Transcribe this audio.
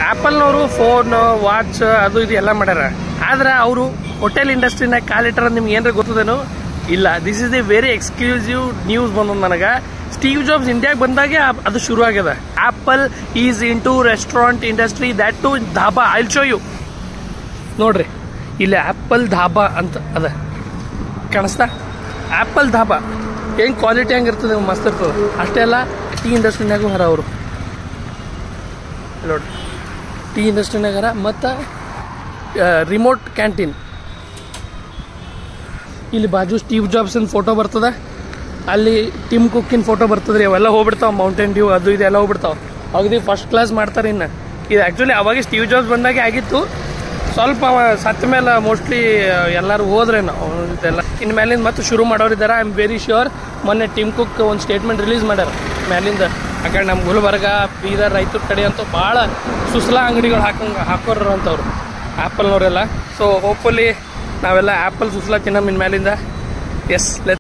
ಆ್ಯಪಲ್ನವರು phone watch ಅದು ಇದು ಎಲ್ಲ ಮಾಡ್ಯಾರ. ಆದ್ರೆ ಅವರು ಹೋಟೆಲ್ ಇಂಡಸ್ಟ್ರಿನಾಗ ಕಾಲಿಟ್ಟಾರ ನಿಮ್ಗೆ ಏನಾರ ಗೊತ್ತದೇನೋ ಇಲ್ಲ. This is the very exclusive news ಬಂದದ ನನಗೆ. ಸ್ಟೀವ್ ಜಾಬ್ಸ್ ಇಂಡಿಯಾಗೆ ಬಂದಾಗೆ ಅದು ಶುರು ಆಗ್ಯದ. Apple is into restaurant industry, that too dhaba. I will show you. ನೋಡ್ರಿ ಇಲ್ಲಿ ಆ್ಯಪಲ್ ಧಾಬಾ ಅಂತ ಅದ ಕಾಣಿಸ್ತಾ. ಆ್ಯಪಲ್ ಧಾಬಾ ಹೆಂಗೆ ಕ್ವಾಲಿಟಿ ಹೆಂಗಿರ್ತದೆ, ಮಸ್ತ್ ಇರ್ತದೆ. ಅಷ್ಟೇ ಅಲ್ಲ, ಟೀ ಇಂಡಸ್ಟ್ರಿನಾಗೂ ಹರ ಅವರು. ನೋಡ್ರಿ ಟೀ ಇಂಡಸ್ಟ್ರಿನಾಗರ ಮತ್ತು ರಿಮೋಟ್ ಕ್ಯಾಂಟೀನ್. ಇಲ್ಲಿ ಬಾಜು ಸ್ಟೀವ್ ಜಾಬ್ಸಿನ ಫೋಟೋ ಬರ್ತದೆ, ಅಲ್ಲಿ ಟಿಮ್ ಕುಕ್ಕಿನ ಫೋಟೋ ಬರ್ತದೆ ರೀ. ಅವೆಲ್ಲ ಹೋಗ್ಬಿಡ್ತಾವೆ, ಮೌಂಟೇನ್ ಡ್ಯೂ ಅದು ಇದೆಲ್ಲ ಹೋಗ್ಬಿಡ್ತಾವೆ. ಅಗದಿ ಫಸ್ಟ್ ಕ್ಲಾಸ್ ಮಾಡ್ತಾರೆ. ಇನ್ನು ಇದು ಆ್ಯಕ್ಚುಲಿ ಅವಾಗೆ ಸ್ಟೀವ್ ಜಾಬ್ಸ್ ಬಂದಾಗೆ ಆಗಿತ್ತು. ಸ್ವಲ್ಪ ಸತ್ತ ಮೇಲೆ ಮೋಸ್ಟ್ಲಿ ಎಲ್ಲರೂ ಹೋದ್ರೇನು ಇದೆಲ್ಲ. ಇನ್ನು ಮೇಲಿಂದ ಮತ್ತೆ ಶುರು ಮಾಡೋರಿದ್ದಾರೆ. I am very sure. ಮೊನ್ನೆ ಟಿಮ್ ಕುಕ್ ಒಂದು ಸ್ಟೇಟ್ಮೆಂಟ್ ರಿಲೀಸ್ ಮಾಡ್ಯಾರ ಮೇಲಿಂದ. ಆ ಕಡೆ ನಮ್ಮ ಗುಲ್ಬರ್ಗ ಬೀದರ್ ರೈತರ ಕಡೆ ಅಂತೂ ಭಾಳ ಸುಸ್ಲಾ ಅಂಗಡಿಗಳು ಹಾಕೋರು ಅಂತವ್ರು ಆ್ಯಪಲ್ನವರೆಲ್ಲ. ಸೊ ಹೋಪ್ಫುಲಿ ನಾವೆಲ್ಲ ಆ್ಯಪಲ್ ಸುಸ್ಲಾ ತಿನ್ನಮ್ ಇನ್ನು ಮೇಲಿಂದ. ಎಸ್.